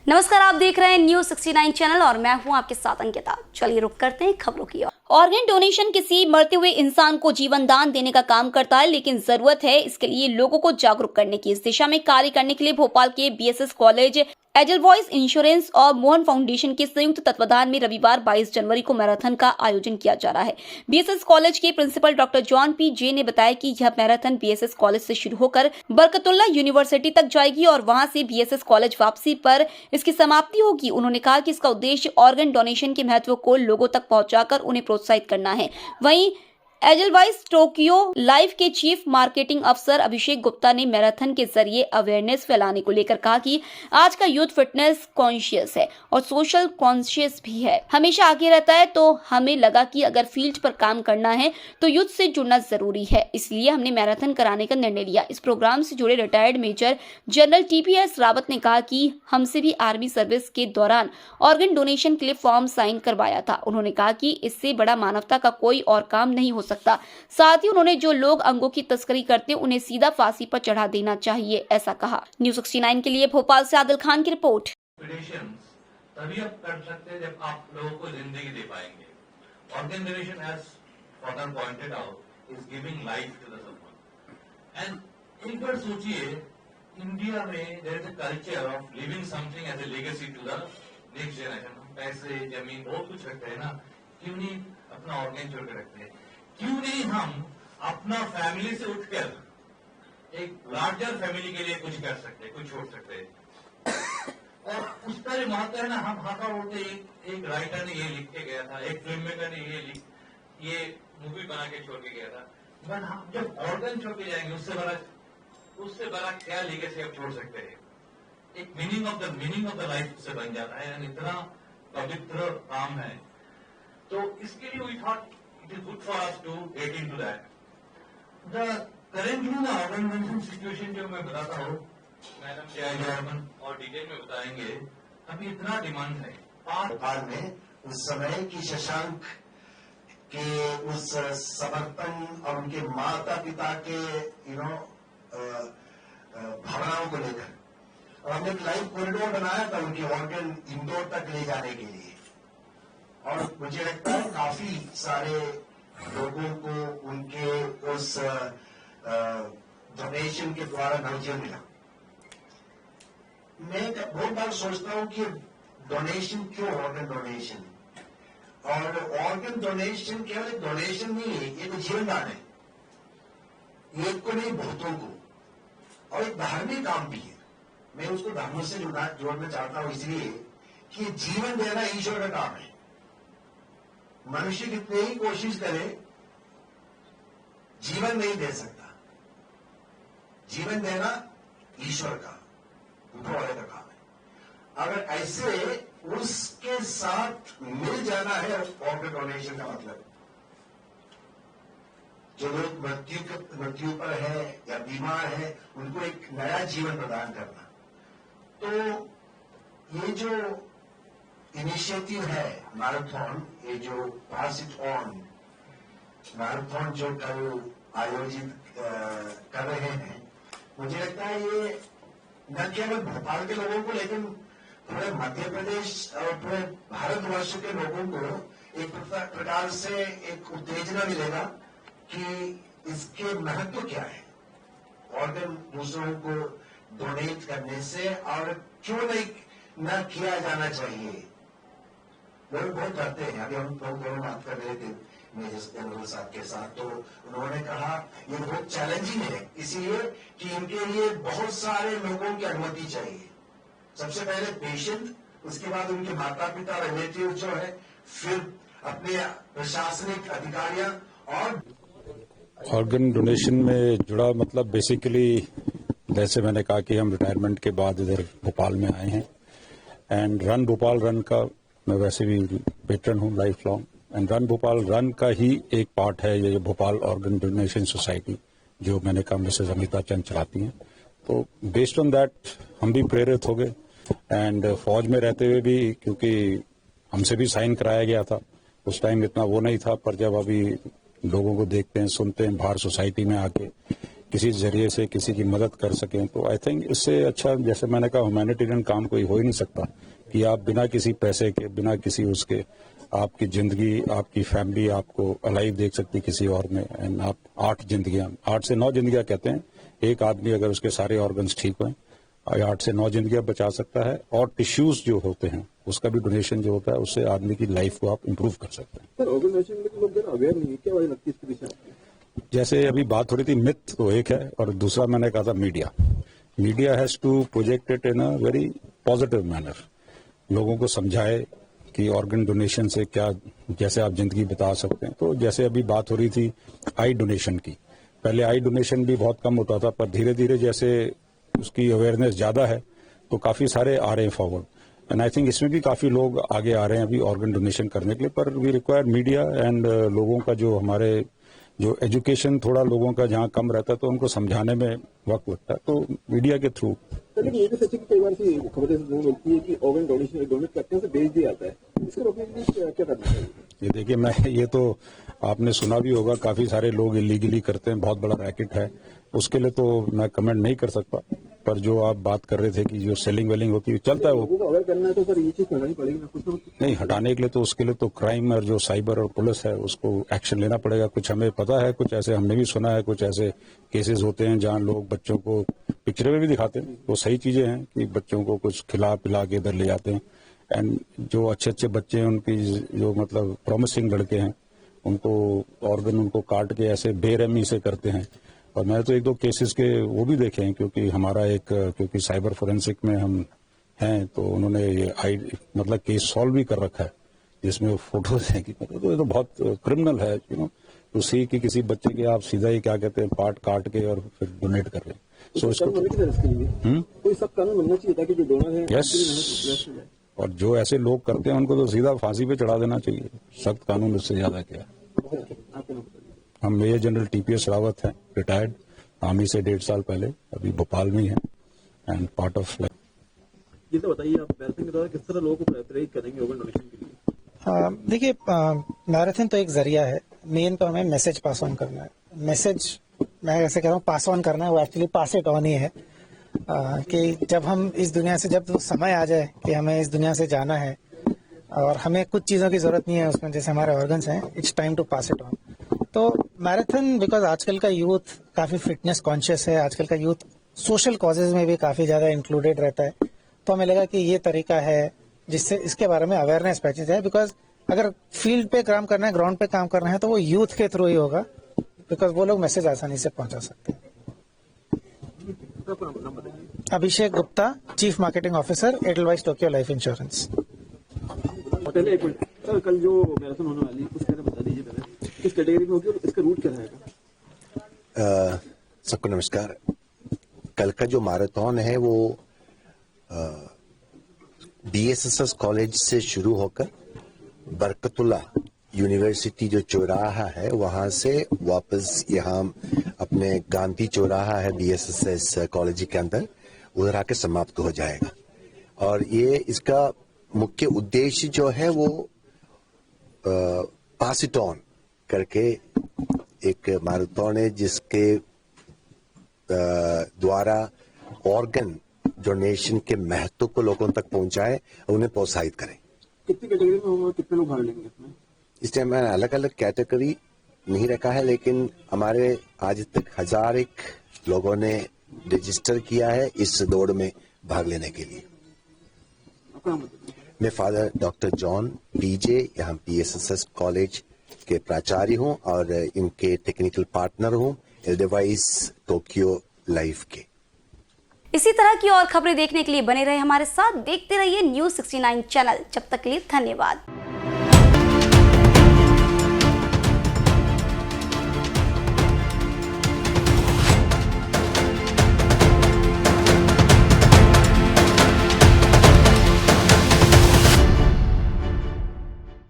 नमस्कार, आप देख रहे हैं न्यूज 69 चैनल और मैं हूं आपके साथ अंकिता। चलिए रुक करते हैं खबरों की ओर। ऑर्गन डोनेशन किसी मरते हुए इंसान को जीवन दान देने का काम करता है, लेकिन जरूरत है इसके लिए लोगों को जागरूक करने की। इस दिशा में कार्य करने के लिए भोपाल के बीएसएस कॉलेज, एडलवॉइस इंश्योरेंस और मोहन फाउंडेशन के संयुक्त तत्वाधान में रविवार 22 जनवरी को मैराथन का आयोजन किया जा रहा है। बीएसएस कॉलेज के principal doctor John P J ने बताया कि यह मैराथन बीएसएस कॉलेज से शुरू होकर बरकतुल्ला यूनिवर्सिटी तक जाएगी और वहां से बीएसएस कॉलेज वापसी पर इसकी समाप्ति होगी। उन्होंने कहा कि इसका उद्देश्य ऑर्गन डोनेशन के महत्व को लोगों तक पहुंचाकर उन्हें प्रोत्साहित करना है। वहीं एडलवाइस टोक्यो लाइफ के चीफ मार्केटिंग अफसर अभिषेक गुप्ता ने मैराथन के जरिए अवेयरनेस फैलाने को लेकर कहा कि आज का यूथ फिटनेस कॉन्शियस है और सोशल कॉन्शियस भी है, हमेशा आगे रहता है। तो हमें लगा कि अगर फील्ड पर काम करना है तो यूथ से जुड़ना जरूरी है, इसलिए हमने मैराथन कराने का निर्णय लिया। इस प्रोग्राम से जुड़े retired major general TPS Rawat ने कहा कि हमसे भी आर्मी सर्विस के दौरान ऑर्गन डोनेशन के लिए फॉर्म साइन करवाया था। उन्होंने कहा कि इससे बड़ा मानवता का कोई और काम नहीं हो सकता। साथ ही उन्होंने जो लोग अंगों की तस्करी करते हैं उन्हें सीधा फांसी पर चढ़ा देना चाहिए, ऐसा कहा। न्यूज 69 के लिए भोपाल से आदिल खान की रिपोर्ट। तभी आप कर सकते हैं जब आप लोगों को जिंदगी दे पाएंगे। Organ donation as father pointed out is giving life to the someone. And एक बार सोचिए, इंडिया में there is a culture of living something as a legacy to the next generation. पैसे, जमीन, बहुत कुछ रखते हैं ना, क्यों नहीं अपना ऑर्गन छोड़ के रखते हैं? क्यों नहीं हम अपना फैमिली से उठकर एक लार्जर फैमिली के लिए कुछ कर सकते हैं, कुछ छोड़ सकते हैं? और उसका जो महत्व है ना, हम हाथा बोलते, एक राइटर ने ये लिख के गया था, एक फिल्म मेकर ने ये मूवी बना के छोड़ के गया था। बट हम जब ऑर्गन छोड़ के जाएंगे, उससे बड़ा क्या लीगेसी आप छोड़ सकते हैं? एक मीनिंग ऑफ द लाइफ से बन जाता है। इतना पवित्र काम है, तो इसके लिए we thought it is good for us to get into that. The currently the organ donation situation जो मैं बताता हूँ, मैडम जॉर्डन और डिटेल में बताएंगे। अभी इतना डिमांड है भोपाल में उस समय की शशांक के उस समर्पण और उनके माता पिता के भावनाओं को लेकर, और हमने एक लाइव कॉरिडोर बनाया था उनके ऑर्गन इंदौर तक ले जाने के लिए। और मुझे लगता है काफी सारे लोगों को उनके उस डोनेशन के द्वारा नवजीवन मिला। मैं बहुत बार सोचता हूं कि डोनेशन क्यों, ऑर्गन डोनेशन। और ऑर्गन डोनेशन केवल डोनेशन नहीं है, ये तो जीवन दान है, एक को नहीं बहुतों को, और एक धार्मिक काम भी है। मैं उसको धर्म से जोड़ना चाहता हूं, इसलिए कि जीवन देना ईश्वर का काम है। मनुष्य कितने ही कोशिश करे, जीवन नहीं दे सकता। जीवन देना ईश्वर का, ऊपर वाले का काम है। अगर ऐसे उसके साथ मिल जाना है ऑर्गन डोनेशन का मतलब, जो लोग मृत्यु पर है या बीमार है, उनको एक नया जीवन प्रदान करना। तो ये जो इनिशिएटिव है मैराथन, ये जो पास इट ऑन मैराथन जो कल आयोजित कर रहे हैं, मुझे लगता है ये न केवल भोपाल के लोगों को, लेकिन पूरे मध्य प्रदेश और पूरे भारतवर्ष के लोगों को एक प्रकार से एक उत्तेजना मिलेगा कि इसके महत्व क्या है, ऑर्गन दूसरों को डोनेट करने से, और क्यों नहीं न किया जाना चाहिए। लोग बहुत डरते हैं। अभी हम लोग दोनों बात कर रहे थे मेजर जनरल साहब के साथ, तो उन्होंने कहा ये बहुत चैलेंजिंग है, इसीलिए कि इनके लिए बहुत सारे लोगों की अनुमति चाहिए। सबसे पहले पेशेंट, उसके बाद उनके माता पिता, रिलेटिव जो है, फिर अपने प्रशासनिक अधिकारियां। और ऑर्गन डोनेशन में जुड़ा मतलब बेसिकली, जैसे मैंने कहा कि हम रिटायरमेंट के बाद इधर भोपाल में आए हैं, एंड रन भोपाल रन का मैं वैसे भी वेटरन हूँ life long, and run Bhopal run का ही एक पार्ट है ये भोपाल ऑर्गन डोनेशन सोसाइटी, जो मैंने कहा मिसेज अमिता चंद चलाती हैं। तो बेस्ड ऑन दैट हम भी प्रेरित हो गए, एंड फौज में रहते हुए भी, क्योंकि हमसे भी साइन कराया गया था, उस टाइम इतना वो नहीं था, पर जब अभी लोगों को देखते हैं, सुनते हैं बाहर सोसाइटी में आके किसी जरिए से किसी की मदद कर सकें, तो आई थिंक इससे अच्छा, जैसे मैंने कहा, ह्यूमैनिटेरियन काम कोई हो ही नहीं सकता कि आप बिना किसी पैसे के, बिना किसी उसके, आपकी जिंदगी, आपकी फैमिली आपको अलाइव देख सकती किसी और में। एंड आप 8 से 9 जिंदगियां कहते हैं, एक आदमी अगर उसके सारे ऑर्गन्स ठीक हों 8 से 9 जिंदगियां बचा सकता है। और टिश्यूज जो होते हैं उसका भी डोनेशन जो होता है, उससे आदमी की लाइफ को आप इंप्रूव कर सकते हैं। सर, ऑर्गन डोनेशन में लोग जरा अवेयर नहीं है, क्या वजह लगती है इसके पीछे? जैसे अभी बात हो रही थी, मिथ तो एक है, और दूसरा मैंने कहा था media has to project it in a very positive manner, लोगों को समझाए कि ऑर्गन डोनेशन से क्या, जैसे आप जिंदगी बता सकते हैं। तो जैसे अभी बात हो रही थी आई डोनेशन की, पहले आई डोनेशन भी बहुत कम होता था, पर धीरे धीरे जैसे उसकी अवेयरनेस ज्यादा है तो काफी सारे आ रहे हैं फॉरवर्ड। एंड आई थिंक इसमें भी काफी लोग आगे आ रहे हैं अभी ऑर्गन डोनेशन करने के लिए, पर वी रिक्वायर मीडिया एंड लोगों का जो एजुकेशन थोड़ा लोगों का जहाँ कम रहता है, तो उनको समझाने में वक्त लगता है, तो मीडिया के थ्रू। सर, लेकिन ये भी सच है कि कई बार से खबरें मिलती है कि ऑर्गन डोनेट करते हैं, बेच दिया जाता है, इसको रोकने के लिए क्या करना चाहिए? ये देखिए, ये तो आपने सुना भी होगा, काफी सारे लोग इलीगली करते हैं, बहुत बड़ा रैकेट है, उसके लिए तो मैं कमेंट नहीं कर सकता। पर जो आप बात कर रहे थे कि जो सेलिंग वेलिंग होती है, चलता है वो, लोगों को अवेयर करना है तो सर ये चीज करनी पड़ेगी ना, कुछ तो नहीं हटाने के लिए, तो उसके लिए तो क्राइम और जो साइबर और पुलिस है उसको एक्शन लेना पड़ेगा। कुछ हमें पता है, कुछ ऐसे हमने भी सुना है, कुछ ऐसे केसेस होते हैं जहां लोग बच्चों को पिक्चर में भी दिखाते हैं, वो सही चीजें हैं कि बच्चों को कुछ खिला पिला के इधर ले जाते हैं। एंड जो अच्छे बच्चे हैं, उनकी जो मतलब प्रॉमिसिंग लड़के हैं, उनको ऑर्गन उनको काट के ऐसे बेरहमी से करते हैं। और मैंने तो 1-2 केसेस के वो भी देखे हैं, क्योंकि साइबर फोरेंसिक में हम हैं, तो उन्होंने ये मतलब केस सॉल्व भी कर रखा है, जिसमें फोटोज हैं कि तो ये तो बहुत क्रिमिनल है, तो सी कि किसी बच्चे के आप सीधा ही क्या कहते हैं पार्ट काट के और फिर डोनेट कर रहे हैं। सो इसको कोई सब कानून बनना चाहिए ताकि जो डोनर है यस, और जो ऐसे लोग करते हैं उनको तो सीधा फांसी पे चढ़ा देना चाहिए। सख्त कानून इससे ज्यादा क्या है। हम मेजर जनरल TPS रावत हैं, रिटायर्ड आर्मी से 1.5 साल पहले, अभी भोपाल में ही है एंड पार्ट ऑफ। ये तो बताइए, आप मैराथन के दौरान किस तरह लोगों को प्रेरित करेंगे ऑर्गन डोनेशन के लिए? देखिए, मैराथन तो एक जरिया है, मेन तो हमें मैसेज पास ऑन करना है। मैसेज मैं ऐसे कह रहा हूँ पास ऑन करना है, वो एक्चुअली पास इट ऑन ही है। कि जब हम इस दुनिया से, जब समय आ जाए कि हमें इस दुनिया से जाना है और हमें कुछ चीज़ों की जरूरत नहीं है उसमें, जैसे हमारे ऑर्गन्स हैं, it's time to pass it on. तो मैराथन, बिकॉज आजकल का यूथ काफ़ी फिटनेस कॉन्शियस है, आजकल का यूथ सोशल कॉजेज में भी काफ़ी ज़्यादा इंक्लूडेड रहता है, तो हमें लगा कि ये तरीका है जिससे इसके बारे में अवेयरनेस पैच जाए। बिकॉज अगर फील्ड पे काम करना है, ग्राउंड पे काम करना है, तो वो यूथ के थ्रू ही होगा, बिकॉज वो लोग मैसेज आसानी से पहुंचा सकते हैं। Abhishek Gupta, chief marketing officer, Edelweiss Tokyo life insurance. पहले एक मिनट सर, कल जो मैराथन होने वाली है उसके बारे में बता दीजिए पहले, किस कैटेगरी में होगी और इसका रूट क्या रहेगा? सबको नमस्कार। कल का जो मैराथन है वो BSSS कॉलेज से शुरू होकर बरकतुल्ला यूनिवर्सिटी जो चौराहा है वहां से वापस यहाँ अपने गांधी चौराहा है BSSS कॉलेज के अंदर, उधर आके समाप्त हो जाएगा। और ये इसका मुख्य उद्देश्य जो है वो पास इट ऑन करके एक मैराथन है जिसके द्वारा ऑर्गन डोनेशन के महत्व को लोगों तक पहुंचाए और उन्हें प्रोत्साहित करें। कितनी कैटेगरी में होगा, कितने लोग भाग लेंगे इसमें? इस टाइम मैंने अलग अलग कैटेगरी नहीं रखा है, लेकिन हमारे आज तक 1001 लोगों ने रजिस्टर किया है इस दौड़ में भाग लेने के लिए। मैं फादर डॉक्टर जॉन PJ यहाँ BSSS कॉलेज के प्राचार्य हूँ और इनके टेक्निकल पार्टनर हूँ एडवाइस टोक्यो लाइफ के। इसी तरह की और खबरें देखने के लिए बने रहे हमारे साथ, देखते रहिए News 69 चैनल। जब तक के लिए धन्यवाद।